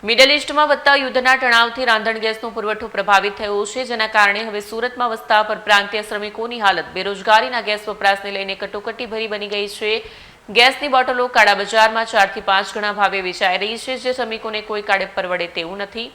Middle ઇસ્ટમાં વધતા યુદ્ધના તણાવથી રાંધણ ગેસનો પુરવઠો પ્રભાવિત થયો છે, જેના કારણે હવે સુરતમાં વસતા પરપ્રાંતીય શ્રમિકોની હાલત બેરોજગારીના ગેસ વપરાશને લઈને કટોકટી ભરી બની ગઈ છે। ગેસની બોટલો કાળા બજારમાં 4 થી 5 ગણા ભાવે વેચાઈ રહી છે, જે શ્રમિકોને કોઈ કાળે પરવડે તેવું નથી।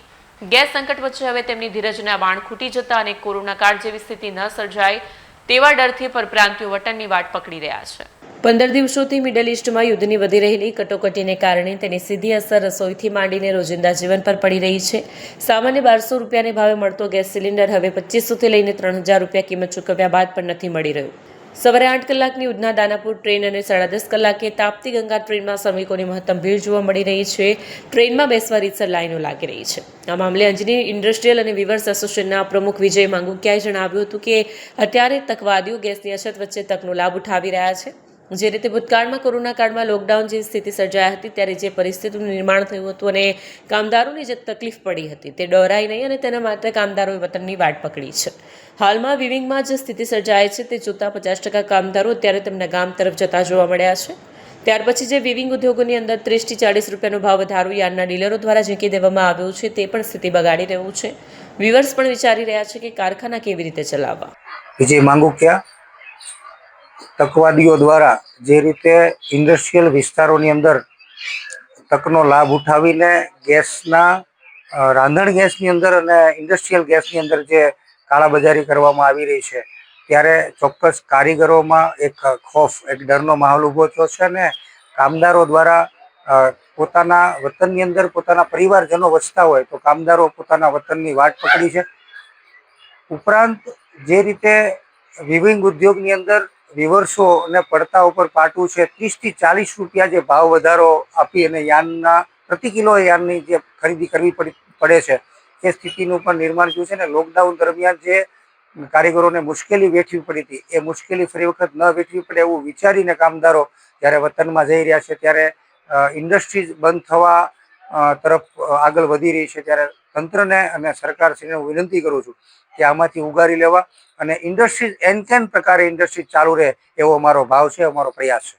ગેસ સંકટ વચ્ચે હવે તેમની ધીરજના બાણ ખૂટી જતા અને કોરોના કાળ જેવી સ્થિતિ ન સર્જાય તેવા ડરથી પરપ્રાંતીયો વતનની વાટ પકડી રહ્યા છે। 15 દિવસોથી મિડલ ઇસ્ટમાં યુદ્ધની વધી રહેલી કટોકટીને કારણે તેની સીધી અસર રસોઈથી માંડીને રોજિંદા જીવન પર પડી રહી છે। સામાન્ય 1200 રૂપિયાને ભાવે મળતો ગેસ સિલિન્ડર હવે 2500થી લઈને 3000 રૂપિયા કિંમત ચૂકવ્યા બાદ પણ નથી મળી રહ્યો। સવારે 8 કલાકની ઉધના દાનાપુર ટ્રેન અને 10:30 કલાકે તાપ્તી ગંગા ટ્રેનમાં શ્રમિકોની મહત્તમ ભીડ જોવા મળી રહી છે। ટ્રેનમાં બેસવા રીતસર લાઈનો લાગી રહી છે। આ મામલે અંજની ઇન્ડસ્ટ્રીયલ અને વીવર્સ એસોસિએશનના પ્રમુખ વિજય માંગુકિયાએ જણાવ્યું હતું કે અત્યારે તકવાદીઓ ગેસની અછત વચ્ચે તકનો લાભ ઉઠાવી રહ્યા છે। જે રીતે ભૂતકાળમાં કોરોના કાળમાં લોકડાઉન જેવી સ્થિતિ સર્જાઈ હતી, ત્યારે જે પરિસ્થિતિનું નિર્માણ થયું હતું અને કામદારોની જે તકલીફ પડી હતી તે ડરાઈ નહીં અને તેના માટે કામદારોએ વતનની વાટ પકડી છે। હાલમાં વિવિંગમાં જે સ્થિતિ સર્જાય છે તે જોતા 50% કામદારો અત્યારે તેમના ગામ તરફ જતા જોવા મળ્યા છે। ત્યાર પછી જે વિવિંગ ઉદ્યોગોની અંદર 30 થી 40 રૂપિયાનો ભાવ વધારો યાર્ડના ડીલરો દ્વારા ઝીંકી દેવામાં આવ્યો છે, તે પણ સ્થિતિ બગાડી રહ્યું છે। વિવર્સ પણ વિચારી રહ્યા છે કે કારખાના કેવી રીતે ચલાવવા। વિજય માંગુકિયા, તકવાદીઓ દ્વારા જે રીતે ઇન્ડસ્ટ્રીયલ વિસ્તારોની અંદર તકનો લાભ ઉઠાવીને ગેસના રાંધણ ગેસની અંદર અને ઇન્ડસ્ટ્રીયલ ગેસની અંદર જે કાળાબજારી કરવામાં આવી રહી છે, ત્યારે ચોક્કસ કારીગરોમાં એક ખોફ, એક ડરનો માહોલ ઊભો થયો છે અને કામદારો દ્વારા પોતાના વતનની અંદર પોતાના પરિવારજનો વસતા હોય તો કામદારો પોતાના વતનની વાટ પકડી છે। ઉપરાંત જે રીતે વિવિંગ ઉદ્યોગની અંદર વિવર્સો અને પડતા ઉપર પાટું છે, 30 થી 40 રૂપિયા જે ભાવ વધારો આપી અને યાર્નના પ્રતિ કિલો યાર્નની જે ખરીદી કરવી પડે છે, એ સ્થિતિનું પણ નિર્માણ થયું છે। અને લોકડાઉન દરમિયાન જે કારીગરોને મુશ્કેલી વેઠવી પડી હતી, એ મુશ્કેલી ફરી વખત ન વેઠવી પડે એવું વિચારીને કામદારો જ્યારે વતનમાં જઈ રહ્યા છે, ત્યારે ઇન્ડસ્ટ્રીઝ બંધ થવા તરફ આગળ વધી રહી છે। ત્યારે તંત્રને અને સરકારશ્રીને હું વિનંતી કરું છું કે આમાંથી ઉગારી લેવા અને ઇન્ડસ્ટ્રીઝ એન કેન પ્રકારે ઇન્ડસ્ટ્રીઝ ચાલુ રહે એવો અમારો ભાવ છે, અમારો પ્રયાસ છે।